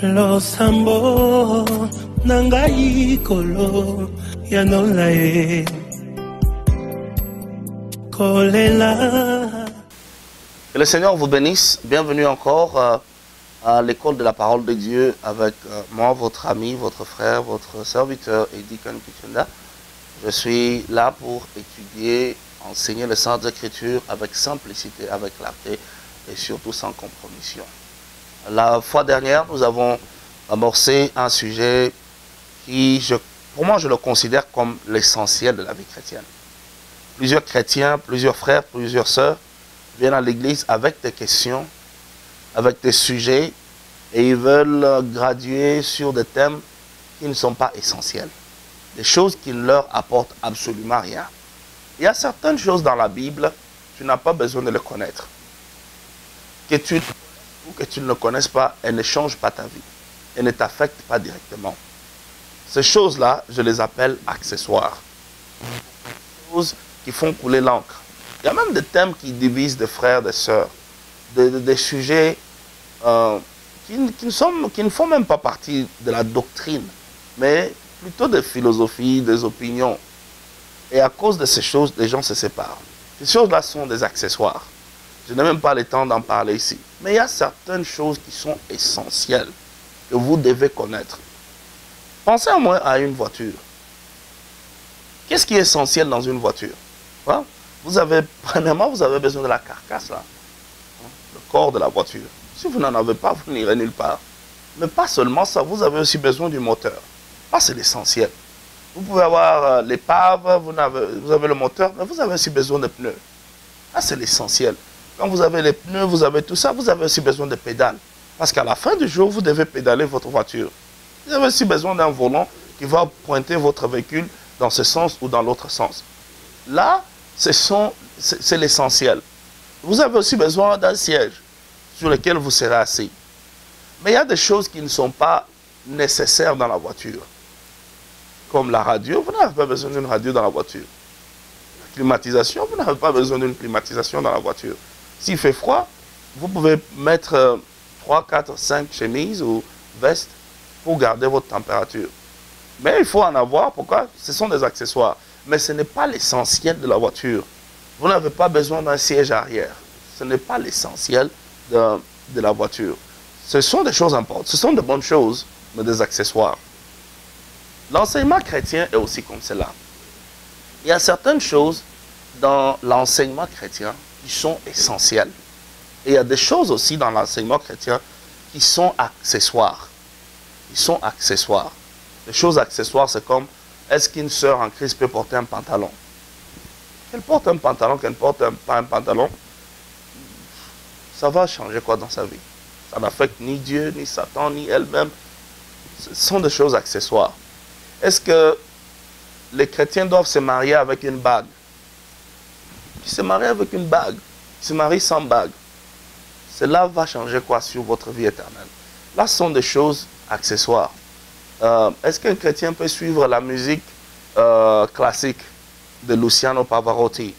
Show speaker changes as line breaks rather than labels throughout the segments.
Losambo nangai kolo ya nolae kolela.
Que le Seigneur vous bénisse. Bienvenue encore à l'école de la parole de Dieu avec moi, votre ami, votre frère, votre serviteur Edikan Kichunda. Je suis là pour étudier, enseigner les Saintes Écritures avec simplicité, avec clarté et surtout sans compromission. La fois dernière, nous avons amorcé un sujet qui, pour moi, je le considère comme l'essentiel de la vie chrétienne. Plusieurs chrétiens, plusieurs frères, plusieurs sœurs viennent à l'église avec des questions, avec des sujets, et ils veulent graduer sur des thèmes qui ne sont pas essentiels. Des choses qui ne leur apportent absolument rien. Il y a certaines choses dans la Bible, tu n'as pas besoin de les connaître. Que tu ou que tu ne le connaisses pas, elles ne changent pas ta vie. Elles ne t'affectent pas directement. Ces choses-là, je les appelle accessoires. Des choses qui font couler l'encre. Il y a même des thèmes qui divisent des frères, des sœurs. Des sujets qui ne font même pas partie de la doctrine, mais plutôt des philosophies, des opinions. Et à cause de ces choses, les gens se séparent. Ces choses-là sont des accessoires. Je n'ai même pas le temps d'en parler ici. Mais il y a certaines choses qui sont essentielles, que vous devez connaître. Pensez au moins à une voiture. Qu'est-ce qui est essentiel dans une voiture? Hein? Premièrement, vous avez besoin de la carcasse, là. Le corps de la voiture. Si vous n'en avez pas, vous n'irez nulle part. Mais pas seulement ça, vous avez aussi besoin du moteur. Ça, c'est l'essentiel. Vous pouvez avoir l'épave, vous avez le moteur, mais vous avez aussi besoin de pneus. Ça, c'est l'essentiel. Quand vous avez les pneus, vous avez tout ça, vous avez aussi besoin de pédales. Parce qu'à la fin du jour, vous devez pédaler votre voiture. Vous avez aussi besoin d'un volant qui va pointer votre véhicule dans ce sens ou dans l'autre sens. Là, c'est l'essentiel. Vous avez aussi besoin d'un siège sur lequel vous serez assis. Mais il y a des choses qui ne sont pas nécessaires dans la voiture. Comme la radio, vous n'avez pas besoin d'une radio dans la voiture. La climatisation, vous n'avez pas besoin d'une climatisation dans la voiture. S'il fait froid, vous pouvez mettre 3, 4, 5 chemises ou vestes pour garder votre température. Mais il faut en avoir, pourquoi? Ce sont des accessoires. Mais ce n'est pas l'essentiel de la voiture. Vous n'avez pas besoin d'un siège arrière. Ce n'est pas l'essentiel de la voiture. Ce sont des choses importantes. Ce sont de bonnes choses, mais des accessoires. L'enseignement chrétien est aussi comme cela. Il y a certaines choses dans l'enseignement chrétien qui sont essentielles. Et il y a des choses aussi dans l'enseignement chrétien qui sont accessoires. Ils sont accessoires. Les choses accessoires, c'est comme, est-ce qu'une sœur en Christ peut porter un pantalon? Qu'elle porte un pantalon, qu'elle ne porte pas un pantalon, ça va changer quoi dans sa vie? Ça n'affecte ni Dieu, ni Satan, ni elle-même. Ce sont des choses accessoires. Est-ce que les chrétiens doivent se marier avec une bague? Qui se marie avec une bague, qui se marie sans bague, cela va changer quoi sur votre vie éternelle? Là, ce sont des choses accessoires. Est-ce qu'un chrétien peut suivre la musique classique de Luciano Pavarotti?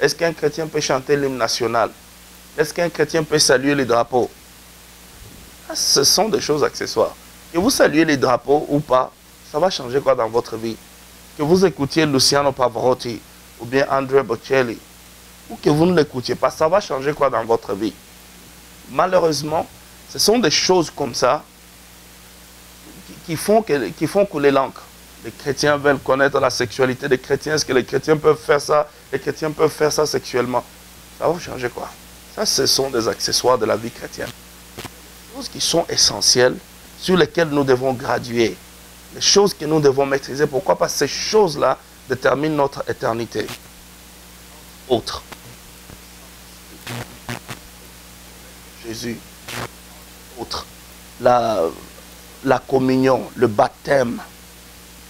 Est-ce qu'un chrétien peut chanter l'hymne national? Est-ce qu'un chrétien peut saluer les drapeaux? Ce sont des choses accessoires. Que vous saluez les drapeaux ou pas, ça va changer quoi dans votre vie? Que vous écoutiez Luciano Pavarotti ou bien Andrea Bocelli, ou que vous ne l'écoutiez pas, ça va changer quoi dans votre vie? Malheureusement, ce sont des choses comme ça qui font couler l'encre. Les chrétiens veulent connaître la sexualité des chrétiens. Est-ce que les chrétiens peuvent faire ça? Les chrétiens peuvent faire ça sexuellement. Ça va changer quoi? Ça, ce sont des accessoires de la vie chrétienne. Des choses qui sont essentielles, sur lesquelles nous devons graduer. Les choses que nous devons maîtriser. Pourquoi? Parce que ces choses-là déterminent notre éternité. Autre. Jésus. Autre. La communion, le baptême.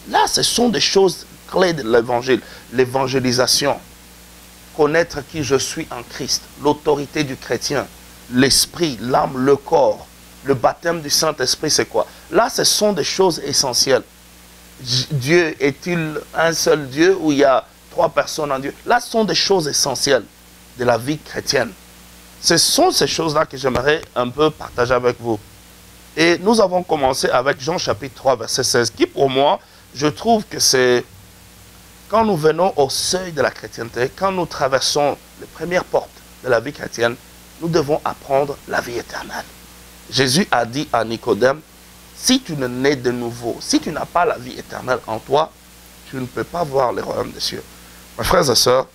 Là, ce sont des choses clés de l'évangile. L'évangélisation. Connaître qui je suis en Christ. L'autorité du chrétien. L'esprit, l'âme, le corps. Le baptême du Saint-Esprit, c'est quoi? Là, ce sont des choses essentielles. Dieu est-il un seul Dieu ou il y a 3 personnes en Dieu? Là, ce sont des choses essentielles de la vie chrétienne. Ce sont ces choses-là que j'aimerais un peu partager avec vous. Et nous avons commencé avec Jean chapitre 3, verset 16, qui pour moi, je trouve que c'est quand nous venons au seuil de la chrétienté, quand nous traversons les premières portes de la vie chrétienne, nous devons apprendre la vie éternelle. Jésus a dit à Nicodème, si tu ne nais de nouveau, si tu n'as pas la vie éternelle en toi, tu ne peux pas voir le royaume des cieux. Mes frères et sœurs,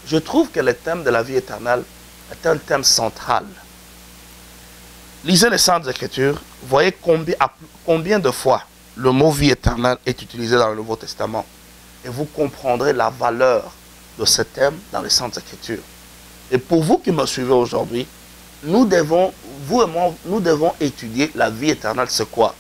je trouve que le thème de la vie éternelle est un thème central. Lisez les Saintes Écritures, voyez combien de fois le mot vie éternelle est utilisé dans le Nouveau Testament. Et vous comprendrez la valeur de ce thème dans les Saintes Écritures. Et pour vous qui me suivez aujourd'hui, nous devons, vous et moi, nous devons étudier la vie éternelle, c'est quoi?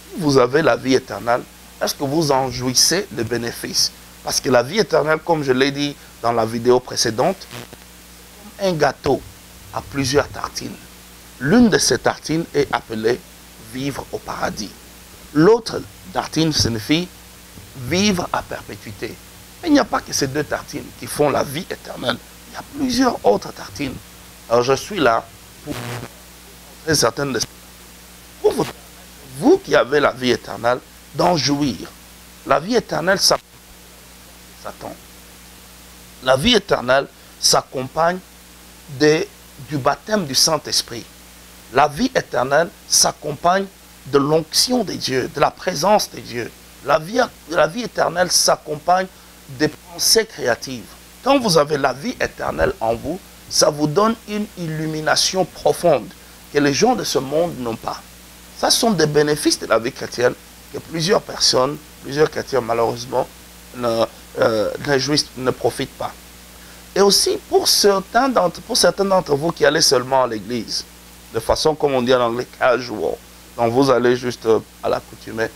Si vous avez la vie éternelle, est-ce que vous en jouissez des bénéfices? Parce que la vie éternelle, comme je l'ai dit dans la vidéo précédente, c'est comme un gâteau à plusieurs tartines. L'une de ces tartines est appelée vivre au paradis. L'autre tartine signifie vivre à perpétuité. Mais il n'y a pas que ces deux tartines qui font la vie éternelle. Il y a plusieurs autres tartines. Alors je suis là pour montrer certaines de ces tartines. Pour vous qui avez la vie éternelle, d'en jouir. La vie éternelle s'accompagne de Satan. La vie éternelle s'accompagne du baptême du Saint-Esprit. La vie éternelle s'accompagne de l'onction de Dieu, de la présence de Dieu. La vie éternelle s'accompagne des pensées créatives. Quand vous avez la vie éternelle en vous, ça vous donne une illumination profonde que les gens de ce monde n'ont pas. Ça sont des bénéfices de la vie chrétienne que plusieurs personnes, plusieurs chrétiens malheureusement, ne profitent pas. Et aussi pour certains d'entre vous qui allez seulement à l'église, de façon, comme on dit en anglais, casual, donc vous allez juste à l'accoutumée,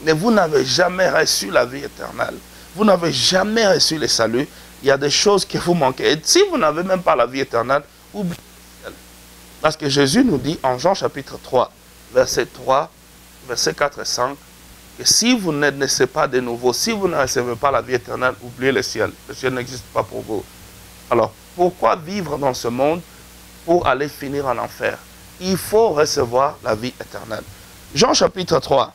mais vous n'avez jamais reçu la vie éternelle. Vous n'avez jamais reçu le salut. Il y a des choses que vous manquez. Et si vous n'avez même pas la vie éternelle, oubliez le ciel. Parce que Jésus nous dit en Jean chapitre 3, verset 3, verset 4 et 5, que si vous ne naissez pas de nouveau, si vous ne recevez pas la vie éternelle, oubliez le ciel. Le ciel n'existe pas pour vous. Alors, pourquoi vivre dans ce monde pour aller finir en enfer? Il faut recevoir la vie éternelle. Jean chapitre 3,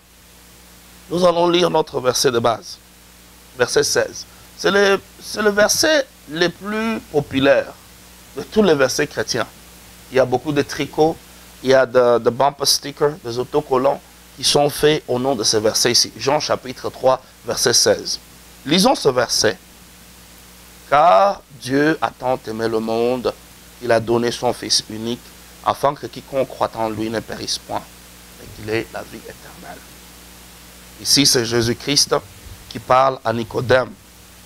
nous allons lire notre verset de base, verset 16. C'est le verset le plus populaire de tous les versets chrétiens. Il y a beaucoup de tricots, il y a de bumper stickers, des autocollants qui sont faits au nom de ce verset ici. Jean chapitre 3, verset 16. Lisons ce verset. Car Dieu a tant aimé le monde qu'il a donné son Fils unique, afin que quiconque croit en lui ne périsse point, mais qu'il ait la vie éternelle. Ici, c'est Jésus-Christ qui parle à Nicodème.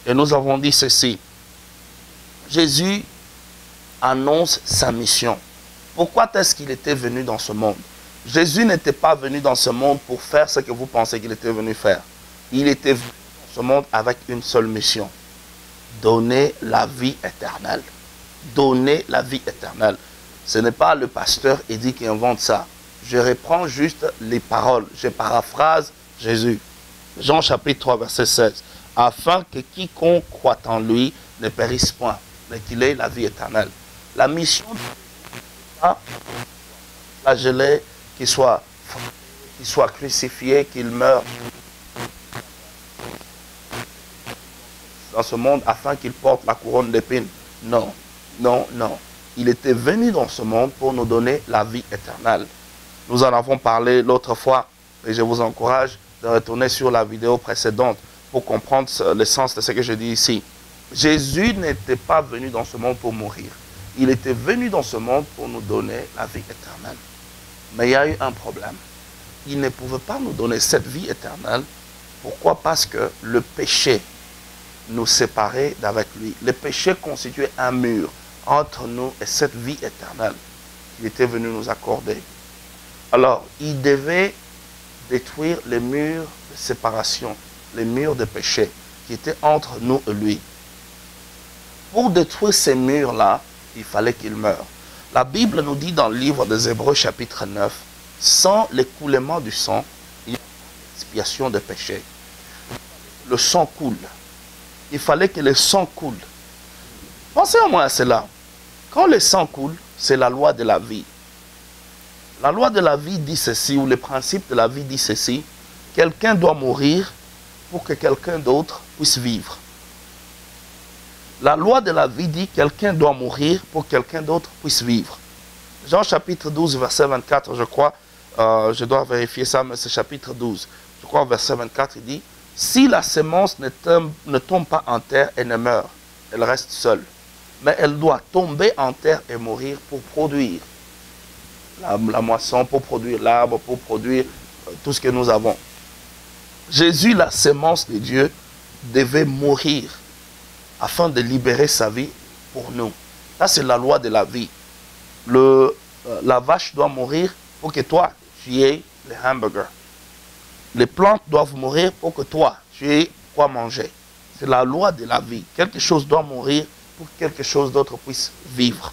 Et nous avons dit ceci. Jésus annonce sa mission. Pourquoi est-ce qu'il était venu dans ce monde? Jésus n'était pas venu dans ce monde pour faire ce que vous pensez qu'il était venu faire. Il était venu dans ce monde avec une seule mission. Donner la vie éternelle. Donner la vie éternelle. Ce n'est pas le pasteur Eddie qui invente ça. Je reprends juste les paroles. Je paraphrase Jésus. Jean chapitre 3, verset 16. Afin que quiconque croit en lui ne périsse point, mais qu'il ait la vie éternelle. La mission de flagellé, qu'il soit crucifié, qu'il meure dans ce monde afin qu'il porte la couronne d'épines. Non, non, non. Il était venu dans ce monde pour nous donner la vie éternelle. Nous en avons parlé l'autre fois et je vous encourage de retourner sur la vidéo précédente pour comprendre le sens de ce que je dis ici. Jésus n'était pas venu dans ce monde pour mourir. Il était venu dans ce monde pour nous donner la vie éternelle. Mais il y a eu un problème. Il ne pouvait pas nous donner cette vie éternelle. Pourquoi? Parce que le péché nous séparait d'avec lui. Le péché constituait un mur entre nous et cette vie éternelle qu'il était venu nous accorder. Alors, il devait détruire les murs de séparation, les murs de péché qui étaient entre nous et lui. Pour détruire ces murs-là, il fallait qu'il meure. La Bible nous dit dans le livre des Hébreux chapitre 9, sans l'écoulement du sang, il y a une expiation de péché. Le sang coule. Il fallait que le sang coule. Pensez au moins à cela. Quand le sang coule, c'est la loi de la vie. La loi de la vie dit ceci, ou le principe de la vie dit ceci, quelqu'un doit mourir pour que quelqu'un d'autre puisse vivre. La loi de la vie dit quelqu'un doit mourir pour que quelqu'un d'autre puisse vivre. Jean chapitre 12, verset 24, je crois, je dois vérifier ça, mais c'est chapitre 12. Je crois, verset 24, il dit, si la semence ne tombe pas en terre et ne meurt, elle reste seule. Mais elle doit tomber en terre et mourir pour produire la moisson, pour produire l'arbre, pour produire tout ce que nous avons. Jésus, la semence de Dieu, devait mourir afin de libérer sa vie pour nous. Ça, c'est la loi de la vie. La vache doit mourir pour que toi, tu aies les hamburgers. Les plantes doivent mourir pour que toi, tu aies quoi manger. C'est la loi de la vie. Quelque chose doit mourir pour que quelque chose d'autre puisse vivre.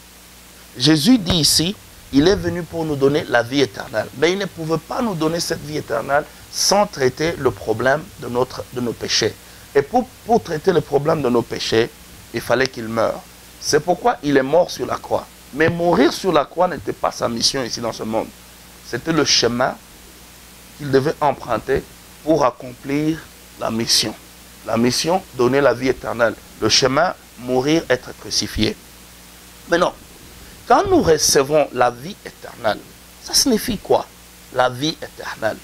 Jésus dit ici, il est venu pour nous donner la vie éternelle. Mais il ne pouvait pas nous donner cette vie éternelle sans traiter le problème de nos péchés. Et pour traiter le problème de nos péchés, il fallait qu'il meure. C'est pourquoi il est mort sur la croix. Mais mourir sur la croix n'était pas sa mission ici dans ce monde. C'était le chemin qu'il devait emprunter pour accomplir la mission. La mission, donner la vie éternelle. Le chemin, mourir, être crucifié. Mais non, quand nous recevons la vie éternelle, ça signifie quoi? La vie éternelle.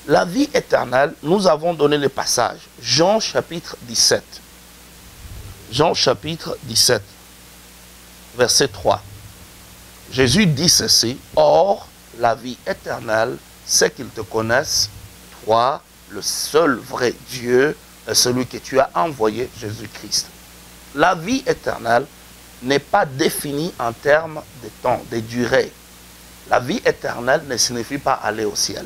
La vie éternelle, nous avons donné le passage. Jean chapitre 17. Jean chapitre 17, verset 3. Jésus dit ceci, « Or, la vie éternelle, c'est qu'ils te connaissent, toi, le seul vrai Dieu, et celui que tu as envoyé, Jésus-Christ. » La vie éternelle n'est pas définie en termes de temps, de durée. La vie éternelle ne signifie pas aller au ciel.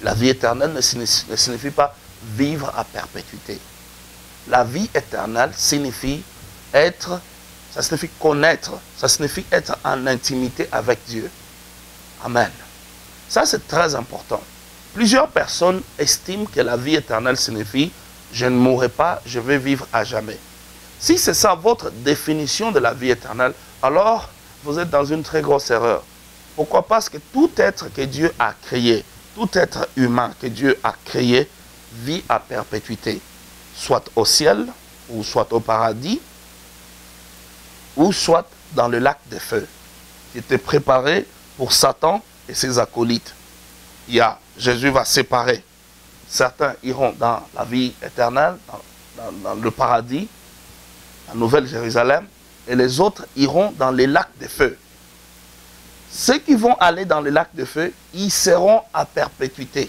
La vie éternelle ne signifie pas vivre à perpétuité. La vie éternelle signifie être, ça signifie connaître, ça signifie être en intimité avec Dieu. Amen. Ça, c'est très important. Plusieurs personnes estiment que la vie éternelle signifie « je ne mourrai pas, je vais vivre à jamais ». Si c'est ça votre définition de la vie éternelle, alors vous êtes dans une très grosse erreur. Pourquoi? Parce que tout être que Dieu a créé, tout être humain que Dieu a créé, vit à perpétuité. Soit au ciel, ou soit au paradis, ou soit dans le lac de feu, qui était préparé pour Satan et ses acolytes. Jésus va séparer. Certains iront dans la vie éternelle, dans le paradis, la Nouvelle Jérusalem, et les autres iront dans les lacs de feu. Ceux qui vont aller dans les lacs de feu, ils seront à perpétuité.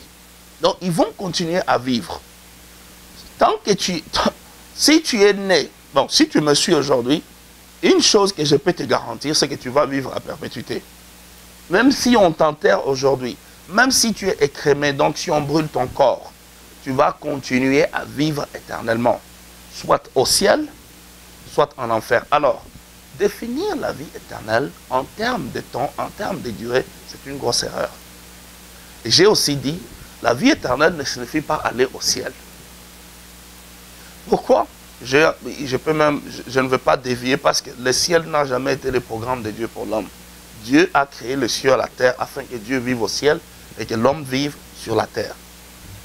Donc, ils vont continuer à vivre. Tant que si tu es né, bon, si tu me suis aujourd'hui, une chose que je peux te garantir, c'est que tu vas vivre à perpétuité. Même si on t'enterre aujourd'hui, même si tu es écrémé, donc si on brûle ton corps, tu vas continuer à vivre éternellement. Soit au ciel, soit en enfer. Alors, définir la vie éternelle en termes de temps, en termes de durée, c'est une grosse erreur. Et j'ai aussi dit, la vie éternelle ne signifie pas aller au ciel. Pourquoi? Je ne veux pas dévier parce que le ciel n'a jamais été le programme de Dieu pour l'homme. Dieu a créé le ciel et la terre afin que Dieu vive au ciel et que l'homme vive sur la terre.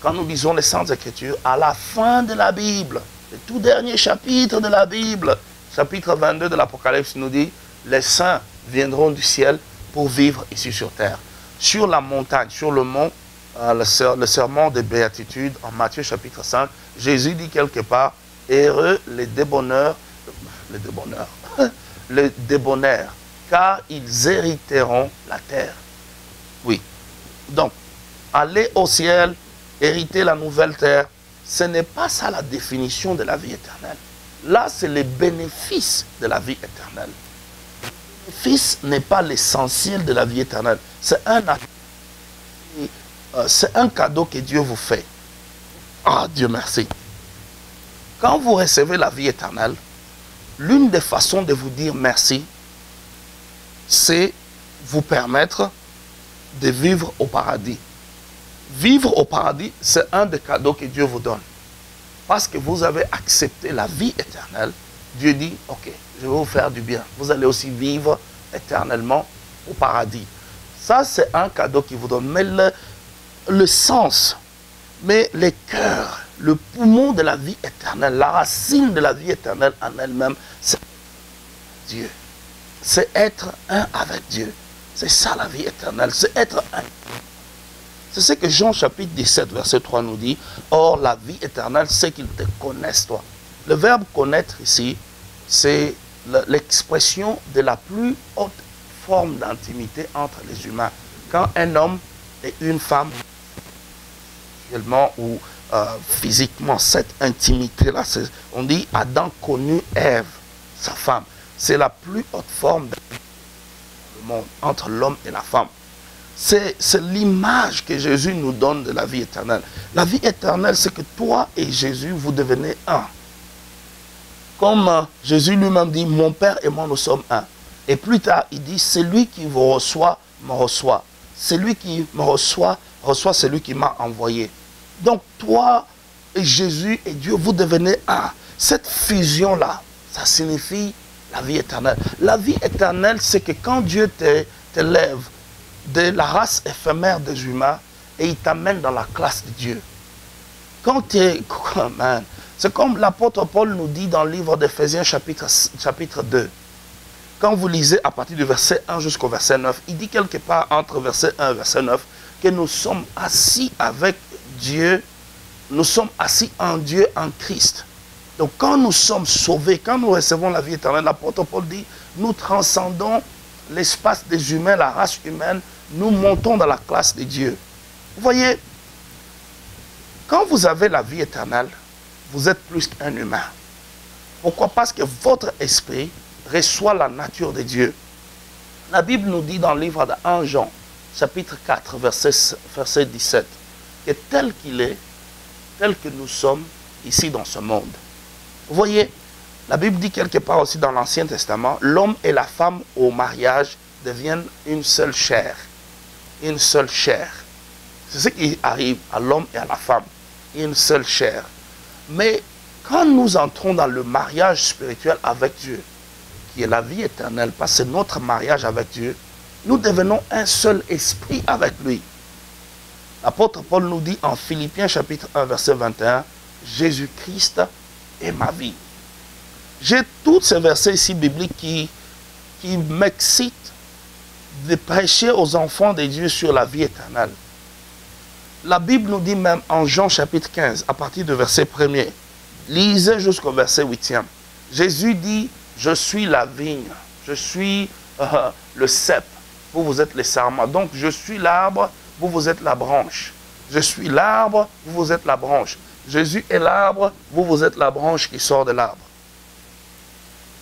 Quand nous lisons les Saintes Écritures, à la fin de la Bible, le tout dernier chapitre de la Bible, chapitre 22 de l'Apocalypse nous dit, les saints viendront du ciel pour vivre ici sur terre. Sur la montagne, sur le mont, le serment des béatitudes, en Matthieu chapitre 5, Jésus dit quelque part, heureux les débonneurs, car ils hériteront la terre. Oui. Donc, aller au ciel, hériter la nouvelle terre, ce n'est pas ça la définition de la vie éternelle. Là, c'est le bénéfice de la vie éternelle. Le bénéfice n'est pas l'essentiel de la vie éternelle. C'est un cadeau que Dieu vous fait. Ah, Dieu merci. Quand vous recevez la vie éternelle, l'une des façons de vous dire merci, c'est vous permettre de vivre au paradis. Vivre au paradis, c'est un des cadeaux que Dieu vous donne. Parce que vous avez accepté la vie éternelle, Dieu dit, ok, je vais vous faire du bien. Vous allez aussi vivre éternellement au paradis. Ça, c'est un cadeau qu'il vous donne. Mais le sens, mais les cœurs, le poumon de la vie éternelle, la racine de la vie éternelle en elle-même, c'est Dieu. C'est être un avec Dieu. C'est ça la vie éternelle, c'est être un. C'est ce que Jean chapitre 17, verset 3 nous dit. Or, la vie éternelle, c'est qu'ils te connaissent, toi. Le verbe connaître ici, c'est l'expression de la plus haute forme d'intimité entre les humains. Quand un homme et une femme, ou physiquement, cette intimité-là, on dit Adam connut Ève, sa femme. C'est la plus haute forme du monde entre l'homme et la femme. C'est l'image que Jésus nous donne de la vie éternelle. La vie éternelle, c'est que toi et Jésus, vous devenez un. Comme Jésus lui-même dit, mon Père et moi, nous sommes un. Et plus tard, il dit, celui qui vous reçoit, me reçoit. Celui qui me reçoit, reçoit celui qui m'a envoyé. Donc, toi et Jésus et Dieu, vous devenez un. Cette fusion-là, ça signifie la vie éternelle. La vie éternelle, c'est que quand Dieu t'élève de la race éphémère des humains et il t'amène dans la classe de Dieu. Quand tu es... C'est comme l'apôtre Paul nous dit dans le livre d'Éphésiens chapitre 2. Quand vous lisez à partir du verset 1 jusqu'au verset 9, il dit quelque part entre verset 1 et verset 9 que nous sommes assis avec Dieu, nous sommes assis en Dieu, en Christ. Donc quand nous sommes sauvés, quand nous recevons la vie éternelle, l'apôtre Paul dit, nous transcendons l'espace des humains, la race humaine, nous montons dans la classe de Dieu. Vous voyez, quand vous avez la vie éternelle, vous êtes plus qu'un humain. Pourquoi? Parce que votre esprit reçoit la nature de Dieu. La Bible nous dit dans le livre de 1 Jean, chapitre 4, verset 17, que tel qu'il est, tel que nous sommes ici dans ce monde. Vous voyez, la Bible dit quelque part aussi dans l'Ancien Testament, l'homme et la femme au mariage deviennent une seule chair. Une seule chair. C'est ce qui arrive à l'homme et à la femme. Une seule chair. Mais quand nous entrons dans le mariage spirituel avec Dieu, qui est la vie éternelle, parce que c'est notre mariage avec Dieu, nous devenons un seul esprit avec lui. L'apôtre Paul nous dit en Philippiens chapitre 1 verset 21, Jésus-Christ est ma vie. J'ai tous ces versets ici bibliques qui m'excitent de prêcher aux enfants de Dieu sur la vie éternelle. La Bible nous dit même en Jean chapitre 15, à partir du verset 1er, lisez jusqu'au verset 8e. Jésus dit, je suis la vigne, je suis le cep, vous êtes les sarments. Donc je suis l'arbre, vous êtes la branche. Je suis l'arbre, vous êtes la branche. Jésus est l'arbre, vous êtes la branche qui sort de l'arbre.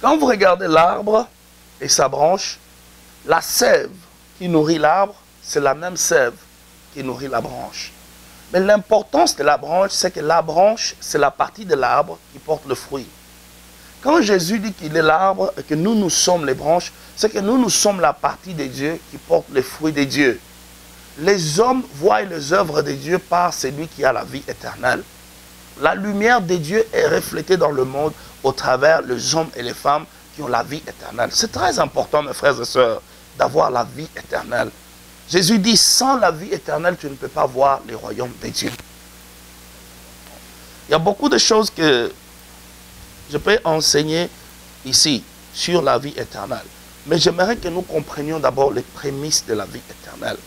Quand vous regardez l'arbre et sa branche, la sève qui nourrit l'arbre, c'est la même sève qui nourrit la branche. Mais l'importance de la branche, c'est que la branche, c'est la partie de l'arbre qui porte le fruit. Quand Jésus dit qu'il est l'arbre et que nous sommes les branches, c'est que nous sommes la partie de Dieu qui porte les fruits de Dieu. Les hommes voient les œuvres de Dieu par celui qui a la vie éternelle. La lumière de Dieu est reflétée dans le monde au travers les hommes et les femmes qui ont la vie éternelle. C'est très important, mes frères et sœurs, d'avoir la vie éternelle. Jésus dit, sans la vie éternelle, tu ne peux pas voir les royaumes de Dieu. Il y a beaucoup de choses que je peux enseigner ici sur la vie éternelle. Mais j'aimerais que nous comprenions d'abord les prémices de la vie éternelle.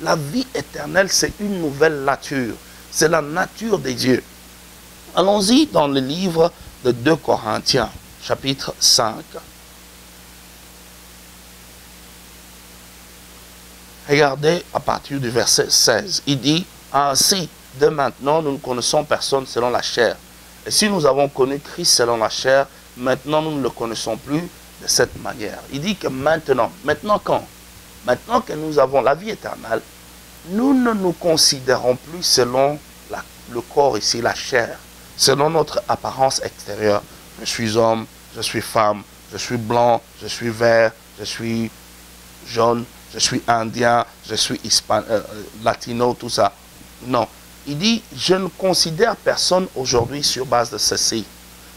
La vie éternelle, c'est une nouvelle nature. C'est la nature de Dieu. Allons-y dans le livre de 2 Corinthiens, chapitre 5. Regardez à partir du verset 16. Il dit, ainsi, de maintenant, nous ne connaissons personne selon la chair. Et si nous avons connu Christ selon la chair, maintenant nous ne le connaissons plus de cette manière. Il dit que maintenant quand? Maintenant que nous avons la vie éternelle, nous ne nous considérons plus selon le corps ici, la chair, selon notre apparence extérieure. Je suis homme, je suis femme, je suis blanc, je suis vert, je suis jaune, je suis indien, je suis latino, tout ça. Non. Il dit, je ne considère personne aujourd'hui sur base de ceci,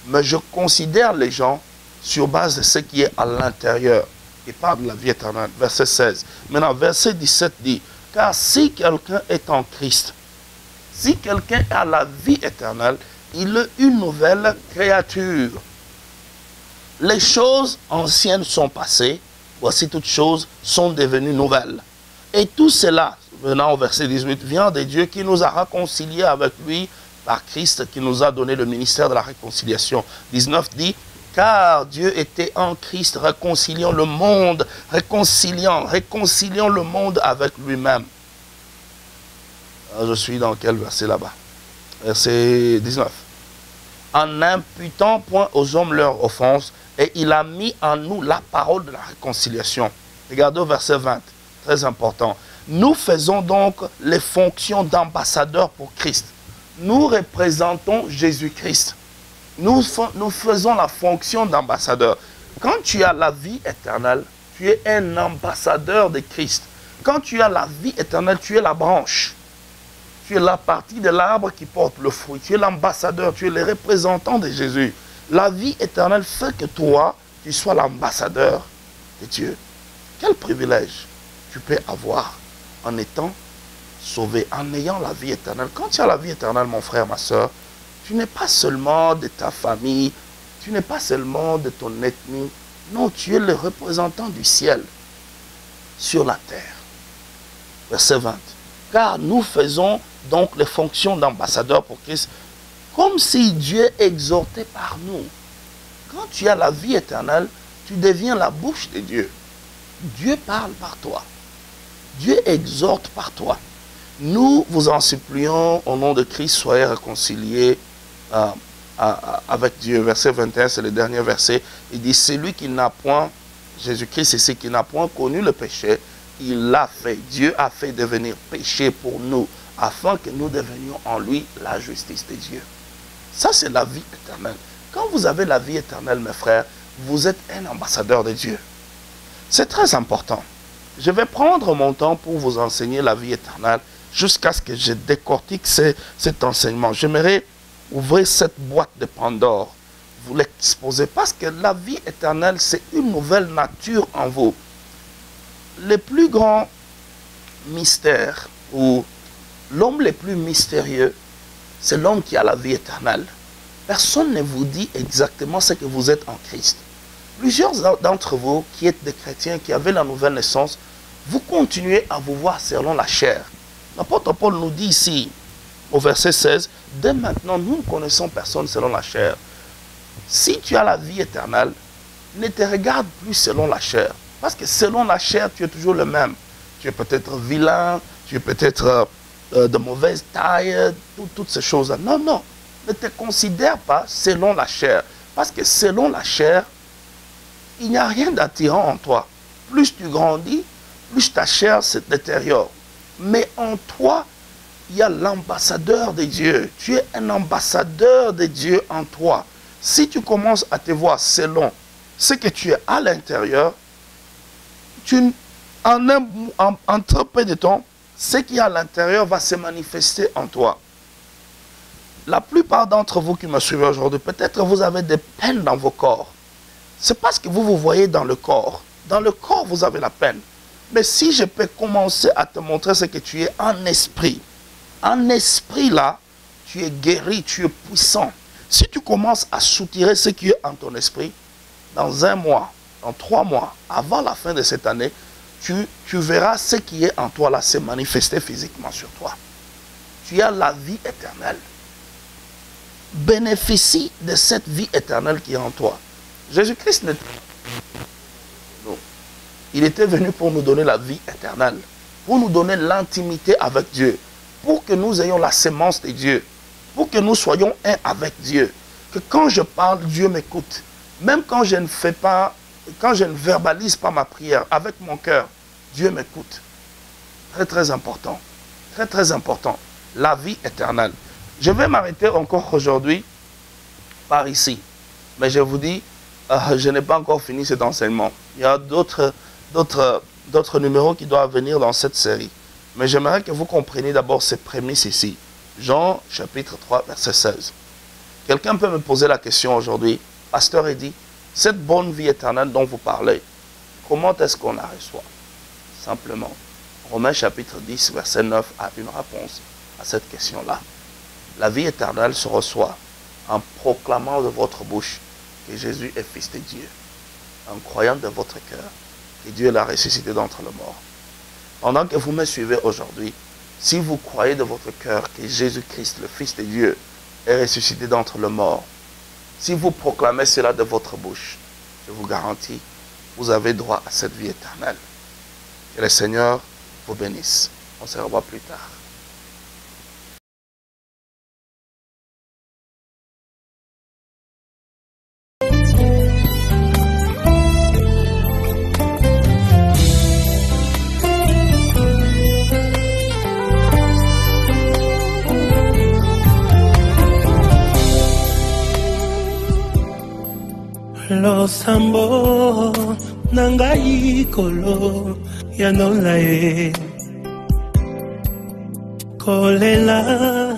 mais je considère les gens sur base de ce qui est à l'intérieur. qui parle de la vie éternelle. Verset 16. Maintenant, verset 17 dit, car si quelqu'un est en Christ, si quelqu'un a la vie éternelle, il est une nouvelle créature. Les choses anciennes sont passées, voici toutes choses sont devenues nouvelles. Et tout cela, venant au verset 18, vient de Dieu qui nous a réconciliés avec lui par Christ, qui nous a donné le ministère de la réconciliation. 19 dit, car Dieu était en Christ, réconciliant le monde, réconciliant le monde avec lui-même. Je suis dans quel verset là-bas? Verset 19. En n'imputant point aux hommes leurs offenses, et il a mis en nous la parole de la réconciliation. Regardez au verset 20, très important. Nous faisons donc les fonctions d'ambassadeurs pour Christ. Nous représentons Jésus-Christ. Nous faisons la fonction d'ambassadeur. Quand tu as la vie éternelle, tu es un ambassadeur de Christ. Quand tu as la vie éternelle, tu es la branche. Tu es la partie de l'arbre qui porte le fruit. Tu es l'ambassadeur, tu es le représentant de Jésus. La vie éternelle fait que toi, tu sois l'ambassadeur de Dieu. Quel privilège tu peux avoir en étant sauvé, en ayant la vie éternelle. Quand tu as la vie éternelle, mon frère, ma soeur, tu n'es pas seulement de ta famille, tu n'es pas seulement de ton ethnie. Non, tu es le représentant du ciel sur la terre. Verset 20. Car nous faisons donc les fonctions d'ambassadeurs pour Christ, comme si Dieu exhortait par nous. Quand tu as la vie éternelle, tu deviens la bouche de Dieu. Dieu parle par toi. Dieu exhorte par toi. Nous vous en supplions au nom de Christ, soyez réconciliés avec Dieu. Verset 21, c'est le dernier verset. Il dit, celui qui n'a point, Jésus-Christ, c'est celui qui n'a point connu le péché, il l'a fait. Dieu a fait devenir péché pour nous, afin que nous devenions en lui la justice de Dieu. Ça, c'est la vie éternelle. Quand vous avez la vie éternelle, mes frères, vous êtes un ambassadeur de Dieu. C'est très important. Je vais prendre mon temps pour vous enseigner la vie éternelle jusqu'à ce que je décortique cet enseignement. J'aimerais ouvrir cette boîte de Pandore, vous l'exposer, parce que la vie éternelle, c'est une nouvelle nature en vous. Les plus grands mystères, ou l'homme le plus mystérieux, c'est l'homme qui a la vie éternelle. Personne ne vous dit exactement ce que vous êtes en Christ. Plusieurs d'entre vous qui êtes des chrétiens, qui avez la nouvelle naissance, vous continuez à vous voir selon la chair. L'apôtre Paul nous dit ici, au verset 16, « Dès maintenant, nous ne connaissons personne selon la chair. » Si tu as la vie éternelle, ne te regarde plus selon la chair. Parce que selon la chair, tu es toujours le même. Tu es peut-être vilain, tu es peut-être de mauvaise taille, toutes ces choses-là. Non, non. Ne te considère pas selon la chair. Parce que selon la chair, il n'y a rien d'attirant en toi. Plus tu grandis, plus ta chair se détériore. Mais en toi, il y a l'ambassadeur de Dieu. Tu es un ambassadeur de Dieu en toi. Si tu commences à te voir selon ce que tu es à l'intérieur, en très peu de temps, ce qui est à l'intérieur va se manifester en toi. La plupart d'entre vous qui me suivez aujourd'hui, peut-être vous avez des peines dans vos corps. C'est parce que vous vous voyez dans le corps. Dans le corps, vous avez la peine. Mais si je peux commencer à te montrer ce que tu es en esprit là, tu es guéri, tu es puissant. Si tu commences à soutirer ce qui est en ton esprit, dans 1 mois, dans 3 mois, avant la fin de cette année, tu verras ce qui est en toi là se manifester physiquement sur toi. Tu as la vie éternelle. Bénéficie de cette vie éternelle qui est en toi. Jésus-Christ n'est pas non. Il était venu pour nous donner la vie éternelle, pour nous donner l'intimité avec Dieu, pour que nous ayons la sémence de Dieu, pour que nous soyons un avec Dieu. Que quand je parle, Dieu m'écoute. Même quand je ne fais pas, quand je ne verbalise pas ma prière avec mon cœur, Dieu m'écoute. Très très important. Très très important. La vie éternelle. Je vais m'arrêter encore aujourd'hui par ici. Mais je vous dis, je n'ai pas encore fini cet enseignement. Il y a d'autres numéros qui doivent venir dans cette série. Mais j'aimerais que vous compreniez d'abord ces prémices ici. Jean chapitre 3, verset 16. Quelqu'un peut me poser la question aujourd'hui, Pasteur Eddy, cette bonne vie éternelle dont vous parlez, comment est-ce qu'on la reçoit? Simplement, Romains chapitre 10, verset 9 a une réponse à cette question-là. La vie éternelle se reçoit en proclamant de votre bouche que Jésus est Fils de Dieu, en croyant de votre cœur que Dieu l'a ressuscité d'entre les morts. Pendant que vous me suivez aujourd'hui, si vous croyez de votre cœur que Jésus-Christ, le Fils de Dieu, est ressuscité d'entre les morts, si vous proclamez cela de votre bouche, je vous garantis, vous avez droit à cette vie éternelle. Que le Seigneur vous bénisse. On se revoit plus tard.
Losambo nangai kolo ya nolae kolela